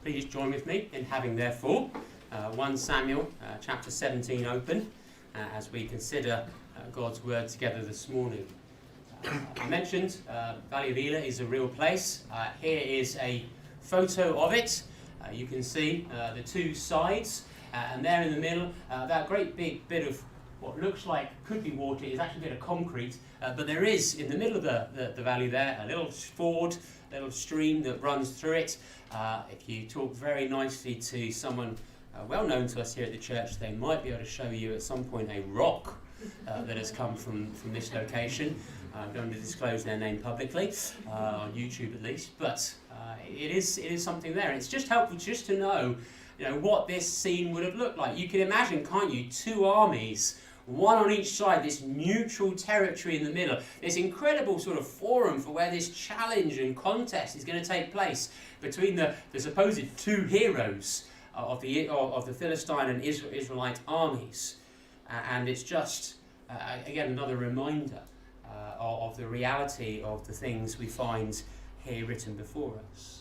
Please join with me in having, therefore, 1 Samuel chapter 17 open as we consider God's word together this morning. I mentioned Valley of Elah is a real place. Here is a photo of it. You can see the two sides, and there in the middle, that great big bit of what looks like could be water is actually a bit of concrete, but there is in the middle of the valley there a little ford, a little stream that runs through it. If you talk very nicely to someone well known to us here at the church, they might be able to show you at some point a rock that has come from this location. I'm going to disclose their name publicly, on YouTube at least, but it is something there. And it's just helpful just to know, what this scene would have looked like. You can imagine, can't you, two armies, one on each side, this neutral territory in the middle, this incredible sort of forum for where this challenge and contest is going to take place between the supposed two heroes of the Philistine and Israelite armies. And it's just, again, another reminder of the reality of the things we find here written before us.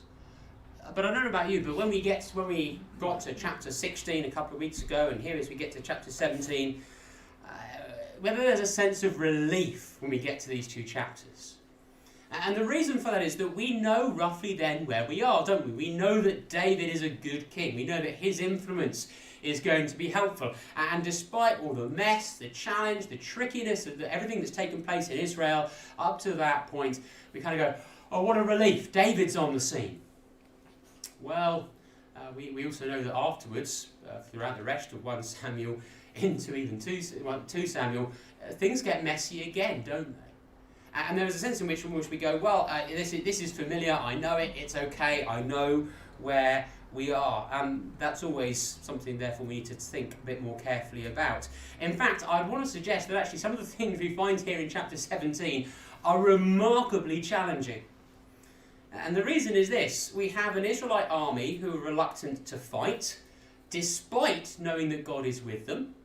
But I don't know about you, but when we got to chapter 16 a couple of weeks ago, and here as we get to chapter 17, whether there's a sense of relief when we get to these two chapters. And the reason for that is that we know roughly then where we are, don't we? We know that David is a good king. We know that his influence is going to be helpful. And despite all the mess, the challenge, the trickiness of everything that's taken place in Israel up to that point, we kind of go, oh, what a relief, David's on the scene. Well, we also know that afterwards, throughout the rest of 1 Samuel into even 2 Samuel, things get messy again, don't they? And there is a sense in which we go, well, this is familiar, I know it, it's okay, I know where we are. That's always something, therefore, we need to think a bit more carefully about. In fact, I'd want to suggest that actually some of the things we find here in chapter 17 are remarkably challenging. And the reason is this: we have an Israelite army who are reluctant to fight, despite knowing that God is with them.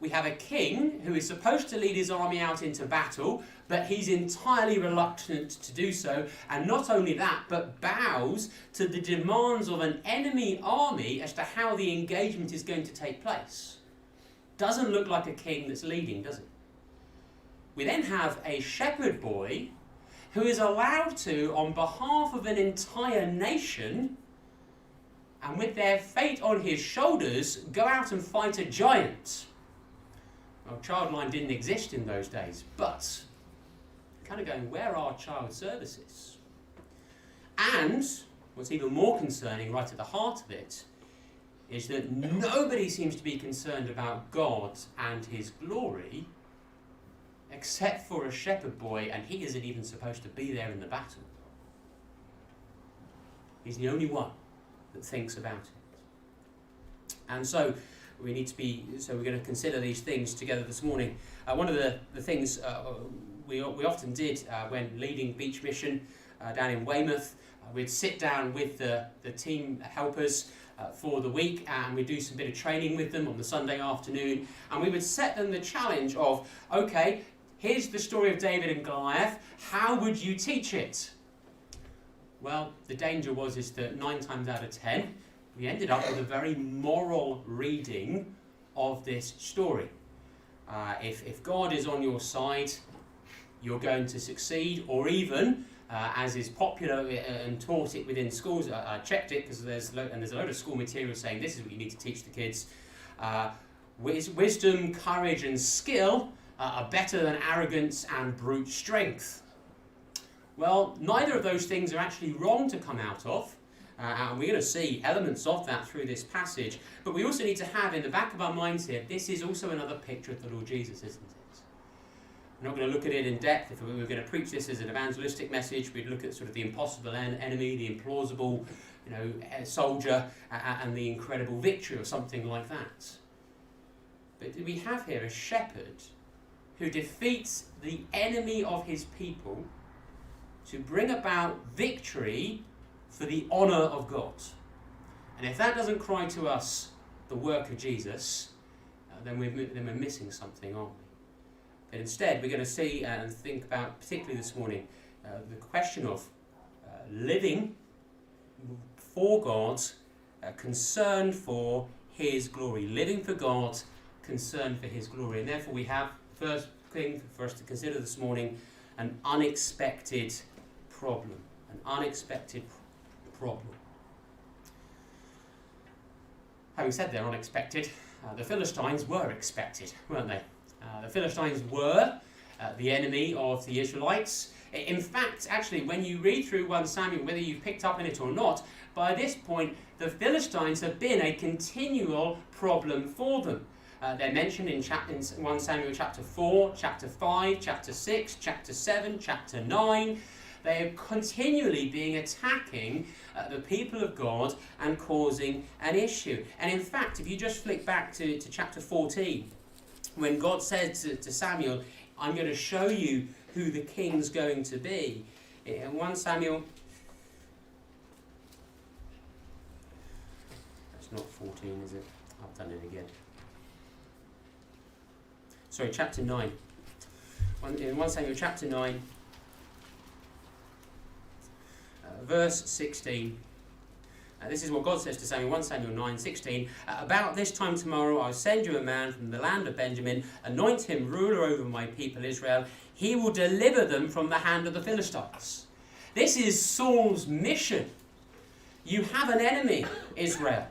We have a king who is supposed to lead his army out into battle, but he's entirely reluctant to do so. And not only that, but bows to the demands of an enemy army as to how the engagement is going to take place. Doesn't look like a king that's leading, does it? We then have a shepherd boy who is allowed to, on behalf of an entire nation, and with their fate on his shoulders, go out and fight a giant. Well, childline didn't exist in those days, but kind of going, where are child services? And what's even more concerning, right at the heart of it, is that nobody seems to be concerned about God and his glory, except for a shepherd boy, and he isn't even supposed to be there in the battle. He's the only one that thinks about it. And so we're going to consider these things together this morning. One of the things we often did when leading beach mission down in Weymouth, we'd sit down with the team helpers for the week, and we'd do some bit of training with them on the Sunday afternoon, and we would set them the challenge of, okay, here's the story of David and Goliath, how would you teach it? Well, the danger is that 9 times out of 10, we ended up with a very moral reading of this story. If God is on your side, you're going to succeed, or even, as is popular and taught it within schools, I checked it because there's a load of school material saying this is what you need to teach the kids. Wisdom, courage and skill are better than arrogance and brute strength. Well, neither of those things are actually wrong to come out of. And we're going to see elements of that through this passage. But we also need to have in the back of our minds here, this is also another picture of the Lord Jesus, isn't it? We're not going to look at it in depth. If we were going to preach this as an evangelistic message, we'd look at sort of the impossible enemy, the implausible soldier, and the incredible victory or something like that. But we have here a shepherd who defeats the enemy of his people to bring about victory for the honour of God. And if that doesn't cry to us the work of Jesus, then we're missing something, aren't we? But instead, we're going to see and think about, particularly this morning, the question of living for God, concerned for his glory. Living for God, concerned for his glory. And therefore we have, first thing for us to consider this morning, an unexpected problem. An unexpected problem. Having said they're unexpected, the Philistines were expected, weren't they? The Philistines were the enemy of the Israelites. In fact, actually, when you read through 1 Samuel, whether you've picked up on it or not, by this point, the Philistines have been a continual problem for them. They're mentioned in 1 Samuel chapter 4, chapter 5, chapter 6, chapter 7, chapter 9. They are continually being attacking the people of God and causing an issue. And in fact, if you just flick back to chapter 14, when God said to Samuel, I'm going to show you who the king's going to be. In 1 Samuel, that's not 14, is it? I've done it again. Sorry, chapter 9. In 1 Samuel chapter 9, verse 16. This is what God says to Samuel, 1 Samuel 9:16. About this time tomorrow I'll send you a man from the land of Benjamin, anoint him ruler over my people Israel. He will deliver them from the hand of the Philistines. This is Saul's mission. You have an enemy, Israel.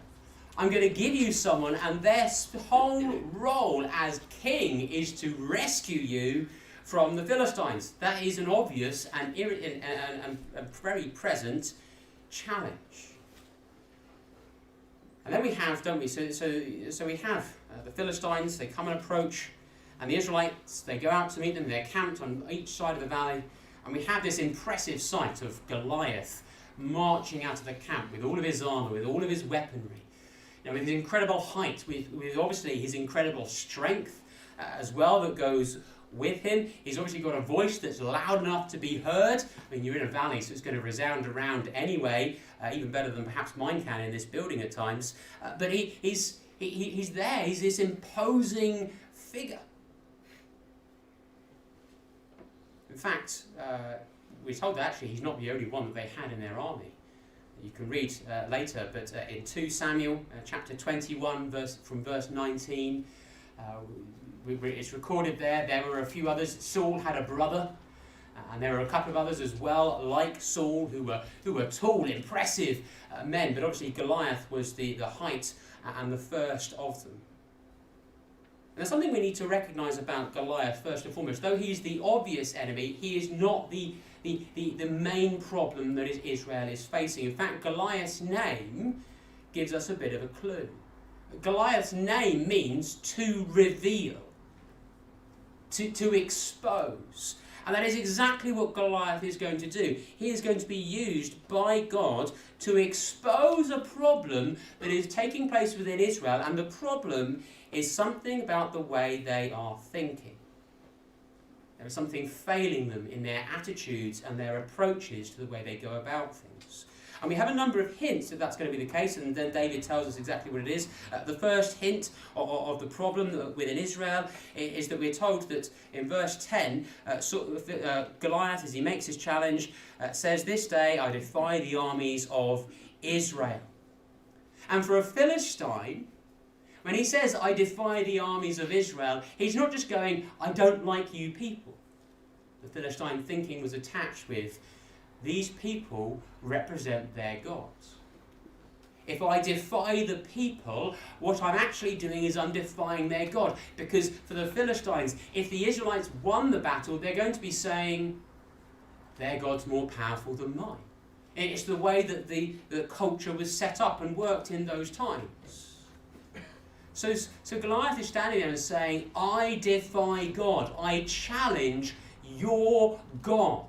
I'm going to give you someone, and their whole role as king is to rescue you from the Philistines. That is an obvious and very present challenge. And then we have, don't we? So we have the Philistines. They come and approach, and the Israelites. They go out to meet them. They're camped on each side of the valley, and we have this impressive sight of Goliath marching out of the camp with all of his armor, with all of his weaponry. With his incredible height, with obviously his incredible strength as well that goes with him. He's obviously got a voice that's loud enough to be heard. I mean, you're in a valley, so it's going to resound around anyway, even better than perhaps mine can in this building at times. But he's there. He's this imposing figure. In fact, we're told that actually he's not the only one that they had in their army. You can read later, but in 2 Samuel chapter 21, from verse 19, it's recorded there were a few others. Saul had a brother, and there were a couple of others as well, like Saul, who were tall, impressive men. But obviously Goliath was the height and the first of them. And there's something we need to recognise about Goliath first and foremost. Though he's the obvious enemy, he is not the main problem that Israel is facing. In fact, Goliath's name gives us a bit of a clue. Goliath's name means to reveal, to expose. And that is exactly what Goliath is going to do. He is going to be used by God to expose a problem that is taking place within Israel, and the problem is something about the way they are thinking. There is something failing them in their attitudes and their approaches to the way they go about things. And we have a number of hints that that's going to be the case, and then David tells us exactly what it is. The first hint of the problem within Israel is that we're told that in verse 10, Goliath, as he makes his challenge, says, "This day I defy the armies of Israel." And for a Philistine, when he says, "I defy the armies of Israel," he's not just going, "I don't like you people." The Philistine thinking was attached with, these people represent their gods. If I defy the people, what I'm actually doing is I'm defying their God. Because for the Philistines, if the Israelites won the battle, they're going to be saying, their God's more powerful than mine. It's the way that the culture was set up and worked in those times. So Goliath is standing there and saying, I defy God. I challenge your God.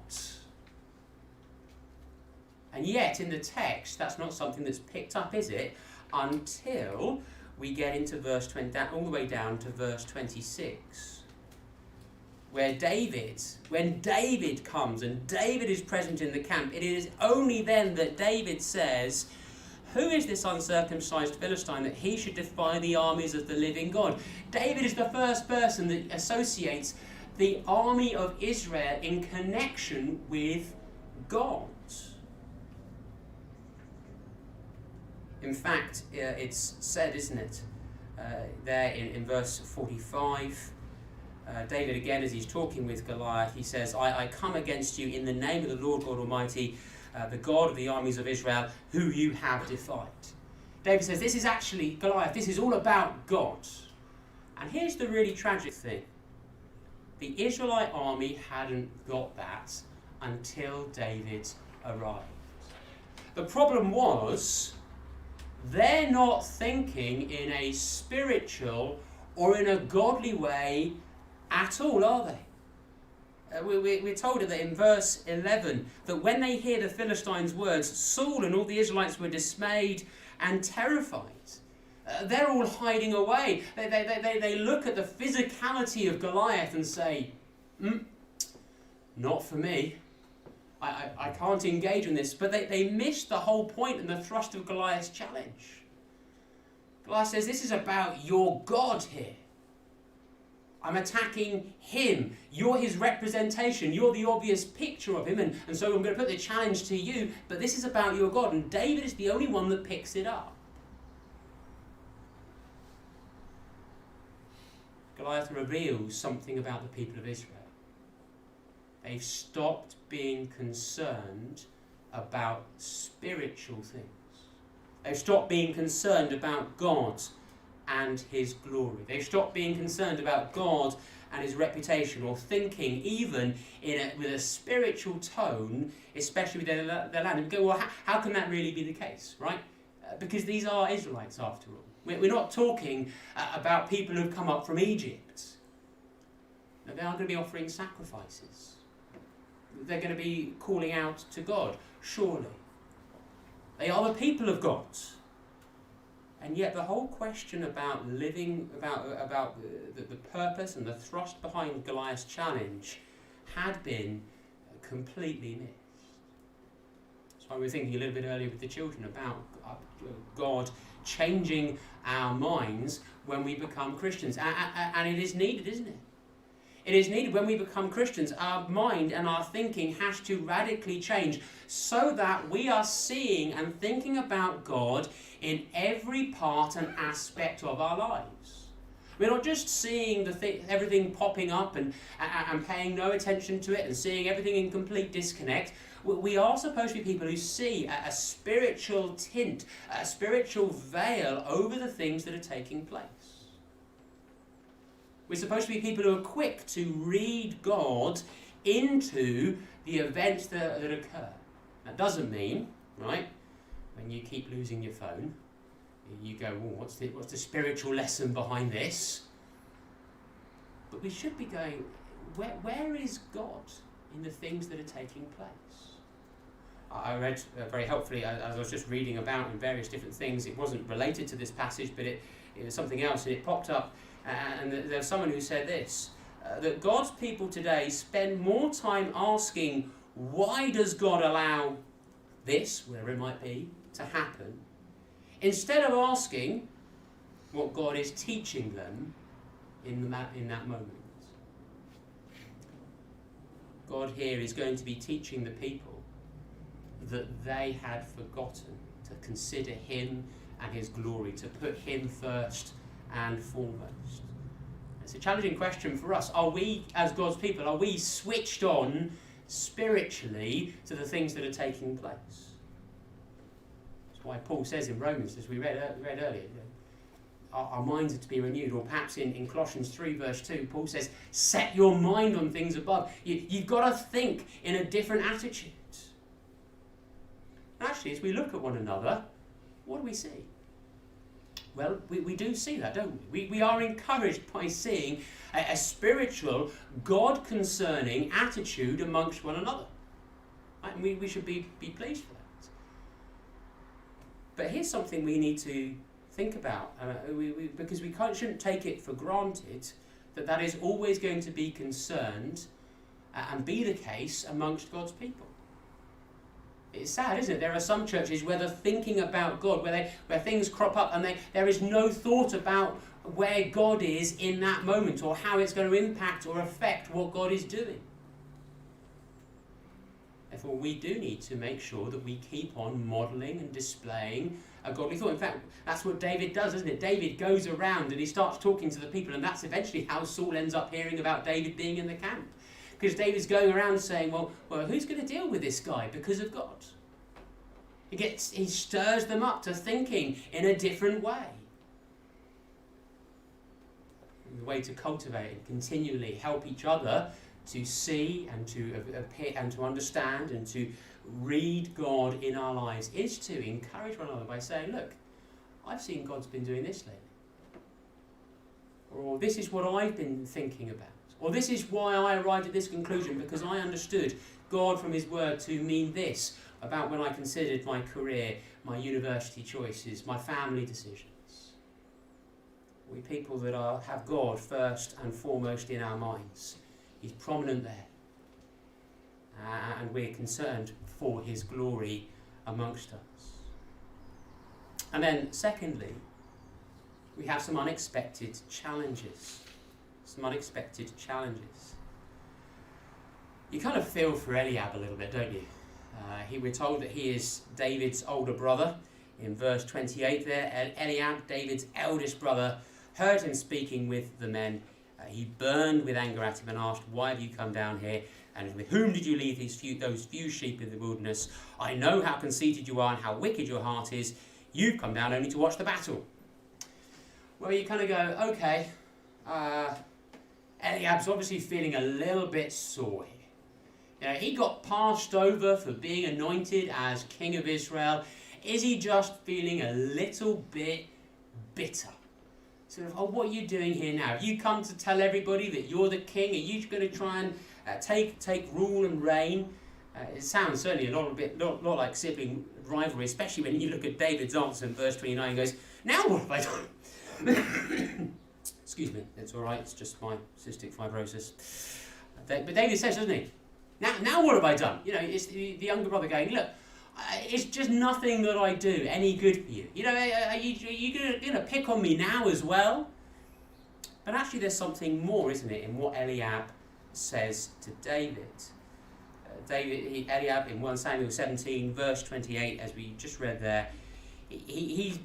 And yet, in the text, that's not something that's picked up, is it? Until we get into verse 20, all the way down to verse 26, where when David comes and David is present in the camp, it is only then that David says, "Who is this uncircumcised Philistine that he should defy the armies of the living God?" David is the first person that associates the army of Israel in connection with God. In fact, it's said, isn't it, there in verse 45, David again, as he's talking with Goliath, he says, I come against you in the name of the Lord God Almighty, the God of the armies of Israel, who you have defied. David says, this is actually, Goliath, this is all about God. And here's the really tragic thing. The Israelite army hadn't got that until David arrived. The problem was, they're not thinking in a spiritual or in a godly way at all, are they? We're told that in verse 11 that when they hear the Philistines' words, Saul and all the Israelites were dismayed and terrified. They're all hiding away. They look at the physicality of Goliath and say, not for me. I can't engage in this. But they miss the whole point and the thrust of Goliath's challenge. Goliath says, this is about your God here. I'm attacking him. You're his representation. You're the obvious picture of him. And so I'm going to put the challenge to you. But this is about your God. And David is the only one that picks it up. Goliath reveals something about the people of Israel. They've stopped being concerned about spiritual things. They've stopped being concerned about God and his glory. They've stopped being concerned about God and his reputation, or thinking even with a spiritual tone, especially with their land. And we go, well, how can that really be the case, right? Because these are Israelites after all. We're not talking about people who've come up from Egypt. No, they are going to be offering sacrifices. They're going to be calling out to God, surely. They are the people of God. And yet the whole question about living, about the purpose and the thrust behind Goliath's challenge had been completely missed. That's why we were thinking a little bit earlier with the children about God changing our minds when we become Christians. And it is needed, isn't it? It is needed when we become Christians. Our mind and our thinking has to radically change so that we are seeing and thinking about God in every part and aspect of our lives. We're not just seeing everything popping up and paying no attention to it and seeing everything in complete disconnect. We are supposed to be people who see a spiritual tint, a spiritual veil over the things that are taking place. We're supposed to be people who are quick to read God into the events that occur. That doesn't mean, right, when you keep losing your phone, you go, well, what's the spiritual lesson behind this? But we should be going, where is God in the things that are taking place? I read very helpfully, as I was just reading about in various different things, it wasn't related to this passage, but it was something else, and it popped up. And there's someone who said this, that God's people today spend more time asking, why does God allow this, whatever it might be, to happen, instead of asking what God is teaching them in that moment. God here is going to be teaching the people that they had forgotten to consider him and his glory, to put him first and foremost. It's a challenging question for us. Are we, as God's people, are we switched on spiritually to the things that are taking place? That's why Paul says in Romans, as we read earlier, our minds are to be renewed. Or perhaps in Colossians 3 verse 2, Paul says, set your mind on things above. You've got to think in a different attitude. And actually, as we look at one another, what do we see? Well, we do see that, don't we? We are encouraged by seeing a spiritual, God-concerning attitude amongst one another. Right? And we should be pleased for that. But here's something we need to think about, because we shouldn't take it for granted that is always going to be concerned and be the case amongst God's people. It's sad, isn't it? There are some churches where they're thinking about God, where things crop up and there is no thought about where God is in that moment or how it's going to impact or affect what God is doing. Therefore, we do need to make sure that we keep on modelling and displaying a godly thought. In fact, that's what David does, isn't it? David goes around and he starts talking to the people, and that's eventually how Saul ends up hearing about David being in the camp. Because David's going around saying, well, who's going to deal with this guy because of God? He stirs them up to thinking in a different way. And the way to cultivate and continually help each other to see and to appear and to understand and to read God in our lives is to encourage one another by saying, look, I've seen God's been doing this lately. Or this is what I've been thinking about. Or this is why I arrived at this conclusion, because I understood God from his word to mean this about when I considered my career, my university choices, my family decisions. We people that have God first and foremost in our minds. He's prominent there. And we're concerned for his glory amongst us. And then secondly, we have some unexpected challenges. You kind of feel for Eliab a little bit, don't you? We're told that he is David's older brother. In verse 28 there, Eliab, David's eldest brother, heard him speaking with the men. He burned with anger at him and asked, why have you come down here? And with whom did you leave those few sheep in the wilderness? I know how conceited you are and how wicked your heart is. You've come down only to watch the battle. Well, you kind of go, okay, Eliab's obviously feeling a little bit sore here. You know, he got passed over for being anointed as king of Israel. Is he just feeling a little bit bitter? Sort of, what are you doing here now? Have you come to tell everybody that you're the king? Are you going to try and take rule and reign? It sounds certainly a lot like sibling rivalry, especially when you look at David's answer in verse 29. He goes, now what have I done? Excuse me, it's all right. It's just my cystic fibrosis. But David says, doesn't he? Now what have I done? You know, it's the younger brother going, look, it's just nothing that I do any good for you. You know, are you going to pick on me now as well? But actually there's something more, isn't it, in what Eliab says to David. Eliab in 1 Samuel 17, verse 28, as we just read there, he's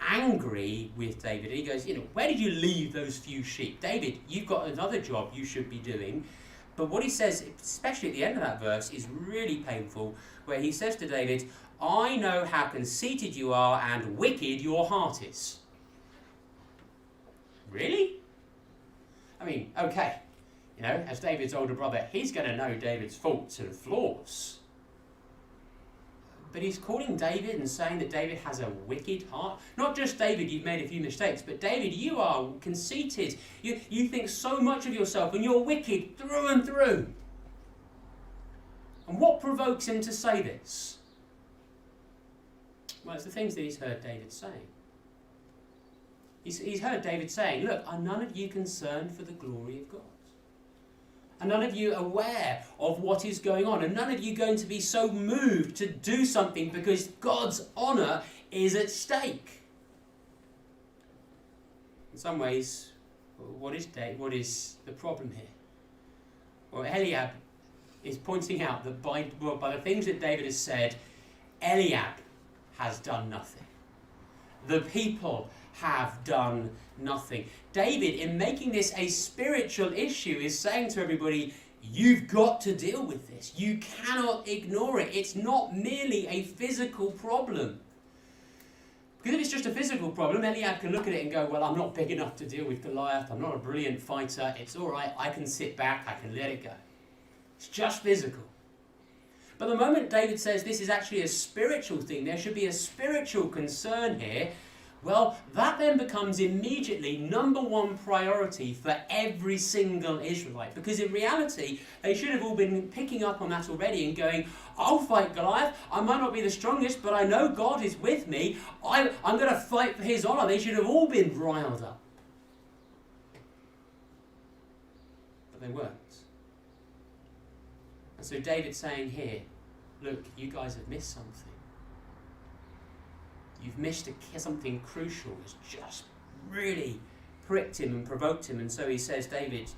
angry with David. He goes, where did you leave those few sheep? David, you've got another job you should be doing. But what he says, especially at the end of that verse, is really painful, where he says to David, I know how conceited you are and wicked your heart is. Really? I mean, okay, as David's older brother, he's going to know David's faults and flaws. But he's calling David and saying that David has a wicked heart. Not just David, you've made a few mistakes, but David, you are conceited. You think so much of yourself and you're wicked through and through. And what provokes him to say this? Well, it's the things that he's heard David saying. He's heard David saying, look, are none of you concerned for the glory of God? Are none of you aware of what is going on? And none of you going to be so moved to do something because God's honour is at stake? In some ways, what is the problem here? Well, Eliab is pointing out that by the things that David has said, Eliab has done nothing. The people have done nothing. David, in making this a spiritual issue, is saying to everybody, you've got to deal with this. You cannot ignore it. It's not merely a physical problem. Because if it's just a physical problem, Eliab can look at it and go, well, I'm not big enough to deal with Goliath. I'm not a brilliant fighter. It's all right. I can sit back. I can let it go. It's just physical. But the moment David says this is actually a spiritual thing, there should be a spiritual concern here, well, that then becomes immediately number one priority for every single Israelite. Because in reality, they should have all been picking up on that already and going, I'll fight Goliath. I might not be the strongest, but I know God is with me. I'm going to fight for his honour. They should have all been riled up. But they weren't. And so David's saying here, look, you guys have missed something. You've missed something crucial. It's just really pricked him and provoked him. And so he says, David,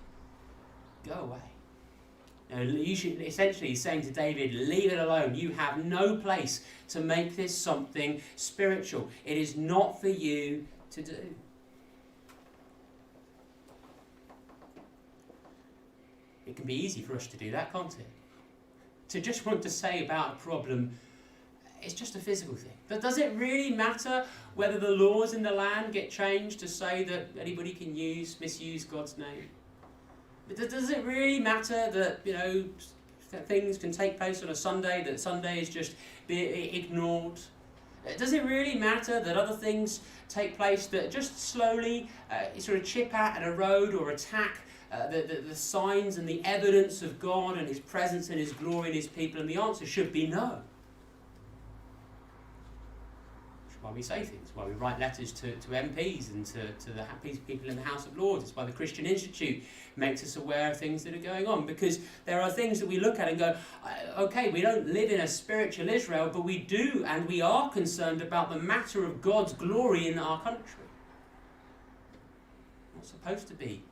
go away. You should essentially saying to David, leave it alone. You have no place to make this something spiritual. It is not for you to do. It can be easy for us to do that, can't it? To just want to say about a problem, it's just a physical thing. But does it really matter whether the laws in the land get changed to say that anybody can misuse God's name? But does it really matter that, that things can take place on a Sunday, that Sunday is just be ignored? Does it really matter that other things take place that just slowly sort of chip at and erode or attack the signs and the evidence of God and his presence and his glory and his people? And the answer should be no. Why we say things, why we write letters to MPs and to the people in the House of Lords. It's why the Christian Institute makes us aware of things that are going on, because there are things that we look at and go, okay, we don't live in a spiritual Israel, but we do and we are concerned about the matter of God's glory in our country. We're not supposed to be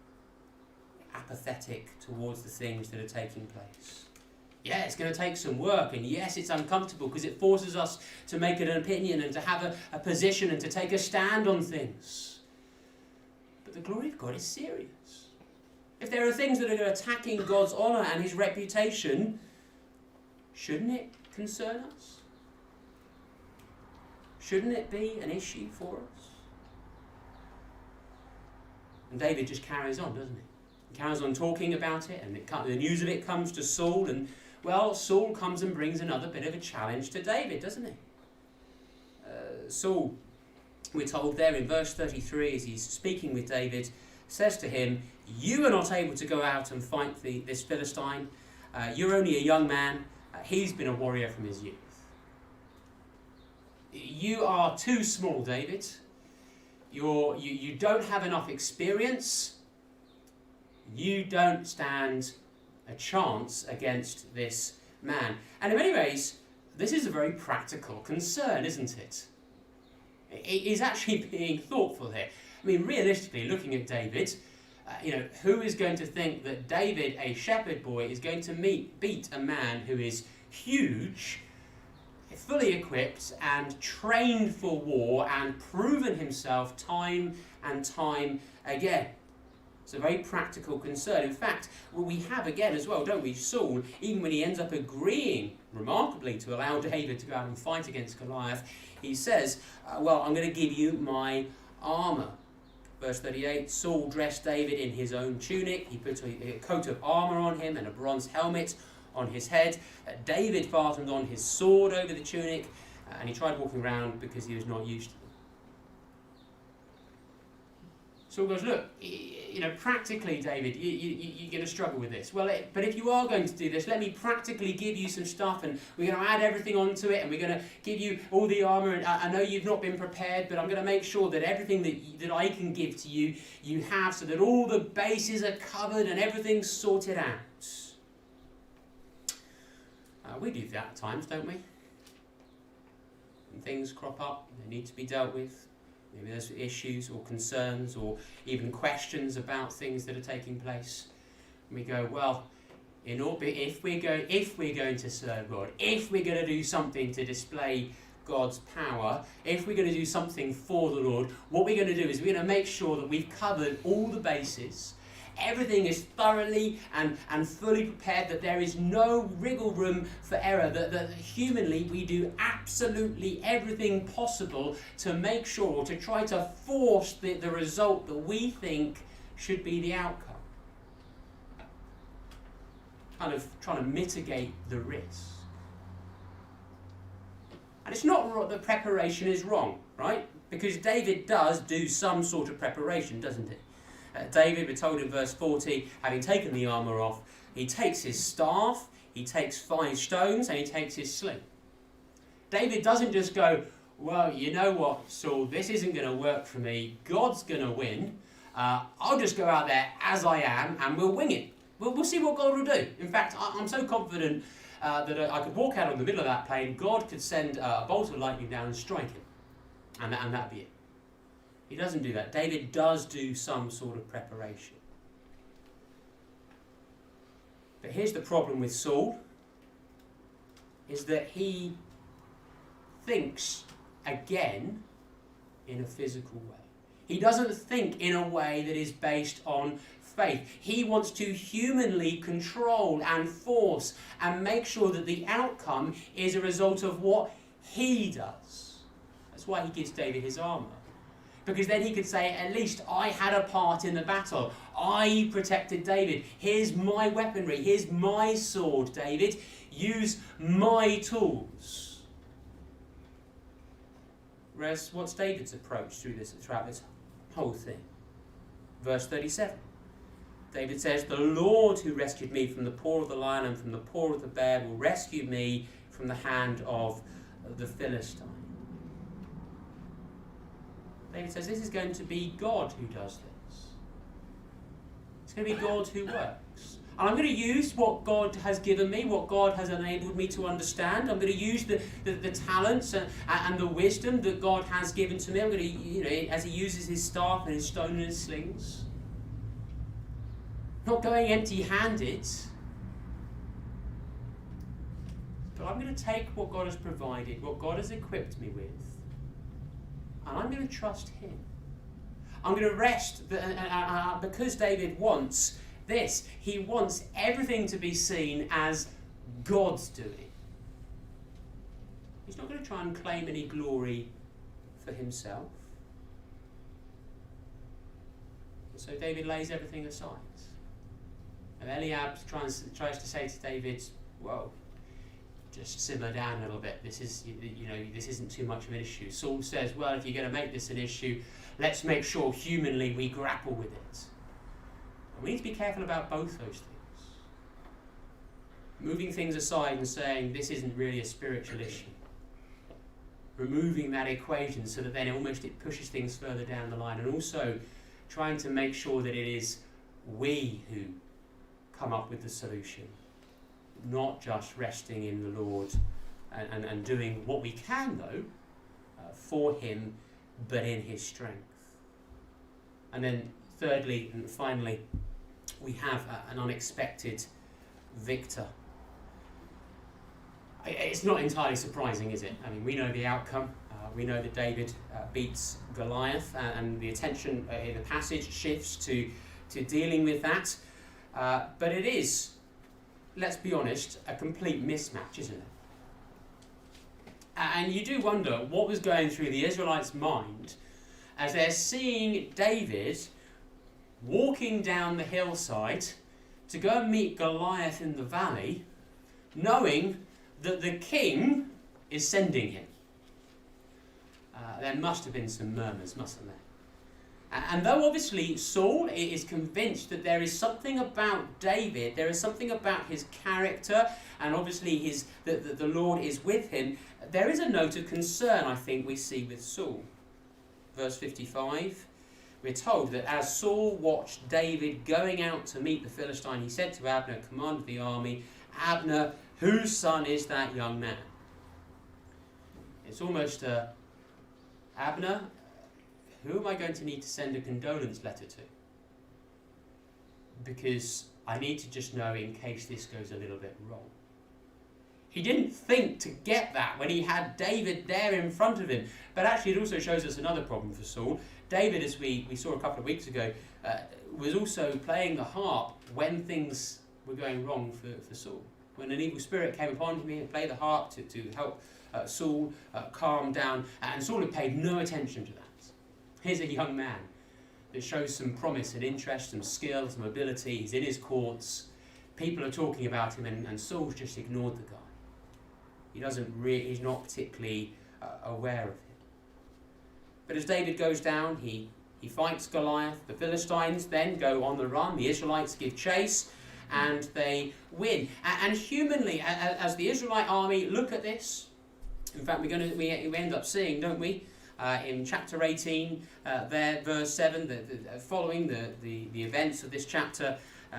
apathetic towards the things that are taking place. Yeah, it's going to take some work, and yes, it's uncomfortable because it forces us to make an opinion and to have a position and to take a stand on things. But the glory of God is serious. If there are things that are attacking God's honour and his reputation, shouldn't it concern us? Shouldn't it be an issue for us? And David just carries on, doesn't he? He carries on talking about it, and the news of it comes to Saul, and well, Saul comes and brings another bit of a challenge to David, doesn't he? Saul, we're told there in verse 33, as he's speaking with David, says to him, you are not able to go out and fight this Philistine. You're only a young man. He's been a warrior from his youth. You are too small, David. You don't have enough experience. You don't stand a chance against this man. And in many ways, this is a very practical concern, isn't it? It is actually being thoughtful here. I mean, realistically, looking at David, who is going to think that David, a shepherd boy, is going to beat a man who is huge, fully equipped and trained for war and proven himself time and time again? It's a very practical concern. In fact, we have again as well, don't we, Saul, even when he ends up agreeing remarkably to allow David to go out and fight against Goliath, he says, I'm going to give you my armour. Verse 38, Saul dressed David in his own tunic. He put a coat of armour on him and a bronze helmet on his head. David fastened on his sword over the tunic, and he tried walking around because he was not used to them. Saul goes, look, practically, David, you're going to struggle with this. Well, but if you are going to do this, let me practically give you some stuff, and we're going to add everything onto it, and we're going to give you all the armour. And I know you've not been prepared, but I'm going to make sure that everything that I can give to you, you have, so that all the bases are covered and everything's sorted out. We do that at times, don't we? When things crop up, they need to be dealt with. Maybe there's issues or concerns or even questions about things that are taking place. And we go, well, if we're going to serve God, if we're going to do something to display God's power, if we're going to do something for the Lord, what we're going to do is we're going to make sure that we've covered all the bases. Everything is thoroughly and fully prepared, that there is no wriggle room for error, that humanly we do absolutely everything possible to make sure, or to try to force the result that we think should be the outcome. Kind of trying to mitigate the risk. And it's not that preparation is wrong, right? Because David does do some sort of preparation, doesn't he? David, we're told in verse 40, having taken the armour off, he takes his staff, he takes 5 stones, and he takes his sling. David doesn't just go, well, you know what, Saul, this isn't going to work for me. God's going to win. I'll just go out there as I am, and we'll wing it. We'll see what God will do. In fact, I'm so confident that I could walk out of the middle of that plain, God could send a bolt of lightning down and strike him. And that'd be it. He doesn't do that. David does do some sort of preparation. But here's the problem with Saul, is that he thinks again in a physical way. He doesn't think in a way that is based on faith. He wants to humanly control and force and make sure that the outcome is a result of what he does. That's why he gives David his armour. Because then he could say, at least I had a part in the battle. I protected David. Here's my weaponry. Here's my sword, David. Use my tools. Whereas what's David's approach throughout this whole thing? Verse 37. David says, the Lord who rescued me from the paw of the lion and from the paw of the bear will rescue me from the hand of the Philistine. David says this is going to be God who does this. It's going to be God who works. And I'm going to use what God has given me, what God has enabled me to understand. I'm going to use the talents and the wisdom that God has given to me. I'm going to, as he uses his staff and his stone and his slings. Not going empty-handed. But I'm going to take what God has provided, what God has equipped me with, and I'm going to trust him. I'm going to rest, because David wants this. He wants everything to be seen as God's doing. He's not going to try and claim any glory for himself. And so David lays everything aside. And Eliab tries to say to David, well, just simmer down a little bit. This isn't too much of an issue. Saul says, well, if you're going to make this an issue, let's make sure humanly we grapple with it. And we need to be careful about both those things. Moving things aside and saying this isn't really a spiritual issue. Removing that equation so that then it pushes things further down the line. And also trying to make sure that it is we who come up with the solution. Not just resting in the Lord and doing what we can, though, for him, but in his strength. And then thirdly and finally, we have an unexpected victor. It's not entirely surprising, is it? I mean, we know the outcome. We know that David beats Goliath, and the attention in the passage shifts to dealing with that. But it is, let's be honest, a complete mismatch, isn't it? And you do wonder what was going through the Israelites' mind as they're seeing David walking down the hillside to go and meet Goliath in the valley, knowing that the king is sending him. There must have been some murmurs, mustn't there? And though obviously Saul is convinced that there is something about David, there is something about his character, and obviously the Lord is with him, there is a note of concern, I think, we see with Saul. Verse 55, we're told that as Saul watched David going out to meet the Philistine, he said to Abner, commander of the army, Abner, whose son is that young man? It's almost Abner, who am I going to need to send a condolence letter to? Because I need to just know in case this goes a little bit wrong. He didn't think to get that when he had David there in front of him. But actually it also shows us another problem for Saul. David, as we saw a couple of weeks ago, was also playing the harp when things were going wrong for Saul. When an evil spirit came upon him, he had played the harp to help Saul calm down. And Saul had paid no attention to that. Here's a young man that shows some promise and interest, some skill, some ability. He's in his courts. People are talking about him, and Saul's just ignored the guy. He's not particularly aware of him. But as David goes down, he fights Goliath. The Philistines then go on the run. The Israelites give chase, and they win. And humanly, as the Israelite army look at this, in fact, we end up seeing, don't we? In chapter 18, there, verse 7, following the events of this chapter,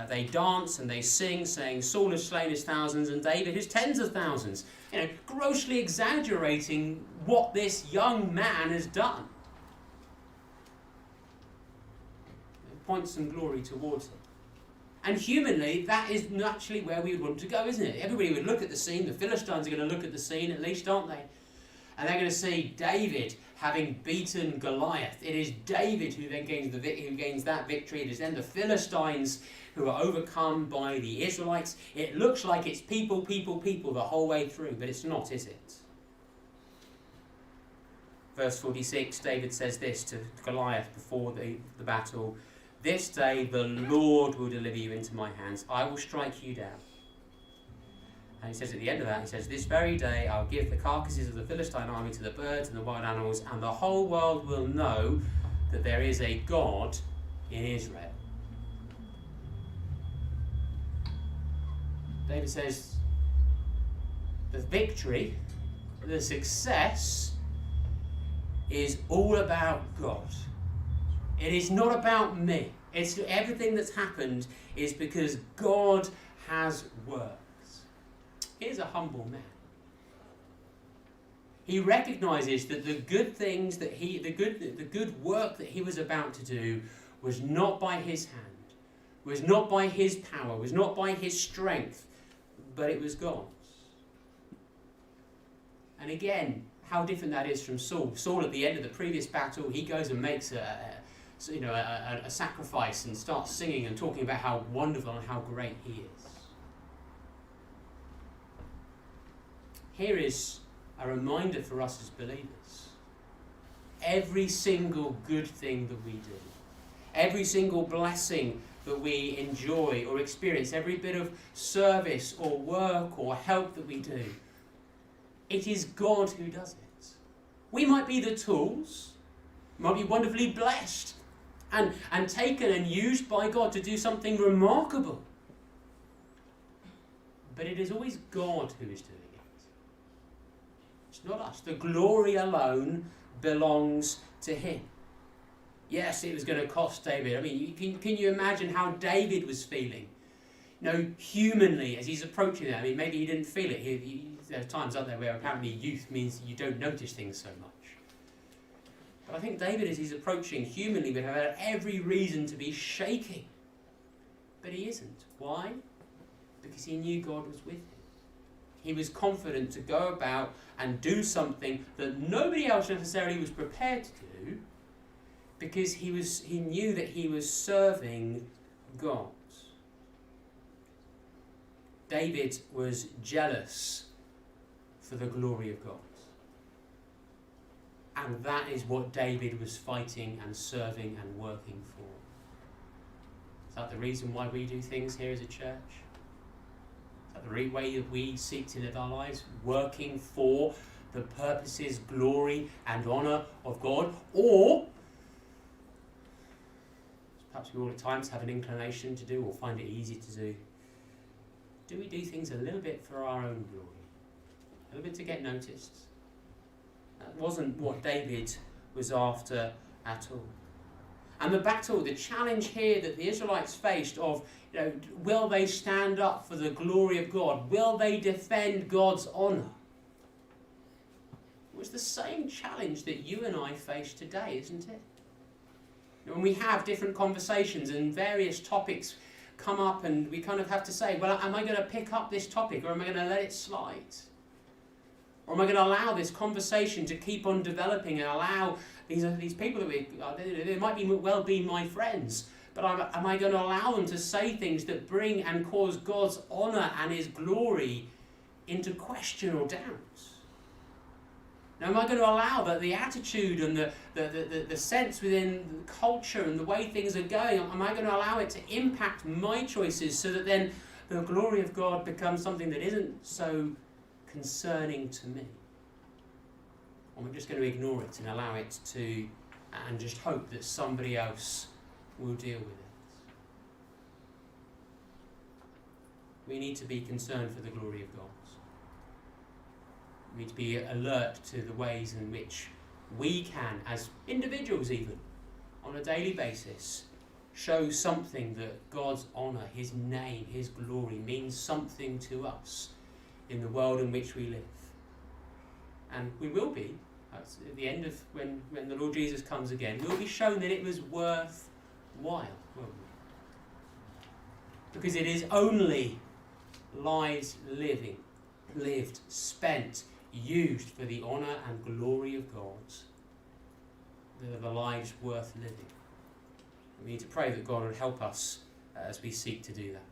they dance and they sing, saying, Saul has slain his thousands and David his tens of thousands. Grossly exaggerating what this young man has done. It points some glory towards him. And humanly, that is naturally where we would want to go, isn't it? Everybody would look at the scene. The Philistines are going to look at the scene, at least, aren't they? And they're going to see David having beaten Goliath. It is David who then gains that victory. It is then the Philistines who are overcome by the Israelites. It looks like it's people the whole way through, but it's not, is it? Verse 46, David says this to Goliath before the battle: "This day the Lord will deliver you into my hands. I will strike you down." And he says at the end of that, he says, "This very day I'll give the carcasses of the Philistine army to the birds and the wild animals, and the whole world will know that there is a God in Israel." David says the victory, the success, is all about God. It is not about me. It's everything that's happened is because God has worked. Here's a humble man. He recognizes that the good things that the good work that he was about to do was not by his hand, was not by his power, was not by his strength, but it was God's. And again, how different that is from Saul. Saul, at the end of the previous battle, he goes and makes a sacrifice and starts singing and talking about how wonderful and how great he is. Here is a reminder for us as believers. Every single good thing that we do, every single blessing that we enjoy or experience, every bit of service or work or help that we do, it is God who does it. We might be the tools, might be wonderfully blessed and taken and used by God to do something remarkable. But it is always God who is doing it. It's not us. The glory alone belongs to him. Yes, it was going to cost David. I mean, can you imagine how David was feeling? Humanly, as he's approaching that. I mean, maybe he didn't feel it. There are times, aren't there, where apparently youth means you don't notice things so much. But I think David, as he's approaching, humanly would have every reason to be shaking. But he isn't. Why? Because he knew God was with him. He was confident to go about and do something that nobody else necessarily was prepared to do, because he knew that he was serving God. David was jealous for the glory of God. And that is what David was fighting and serving and working for. Is that the reason why we do things here as a church? Is that the way that we seek to live our lives? Working for the purposes, glory and honour of God? Or, perhaps we all at times have an inclination to do or find it easy to do we do things a little bit for our own glory? A little bit to get noticed? That wasn't what David was after at all. And the battle, the challenge here that the Israelites faced of, will they stand up for the glory of God? Will they defend God's honour? It was the same challenge that you and I face today, isn't it? When we have different conversations and various topics come up and we kind of have to say, well, am I going to pick up this topic or am I going to let it slide? Or am I going to allow this conversation to keep on developing and allow these people that they might well be my friends, but am I going to allow them to say things that bring and cause God's honour and his glory into question or doubt? Now, am I going to allow that the attitude and the sense within the culture and the way things are going, am I going to allow it to impact my choices so that then the glory of God becomes something that isn't so concerning to me? Or am I just going to ignore it and allow it to, and just hope that somebody else will deal with it? We need to be concerned for the glory of God. We need to be alert to the ways in which we can, as individuals even, on a daily basis, show something that God's honour, his name, his glory means something to us in the world in which we live. And we will be, at the end of when the Lord Jesus comes again, we'll be shown that it was worthwhile, won't because it is only lives lived, spent, used for the honour and glory of God that are the lives worth living. We need to pray that God would help us as we seek to do that.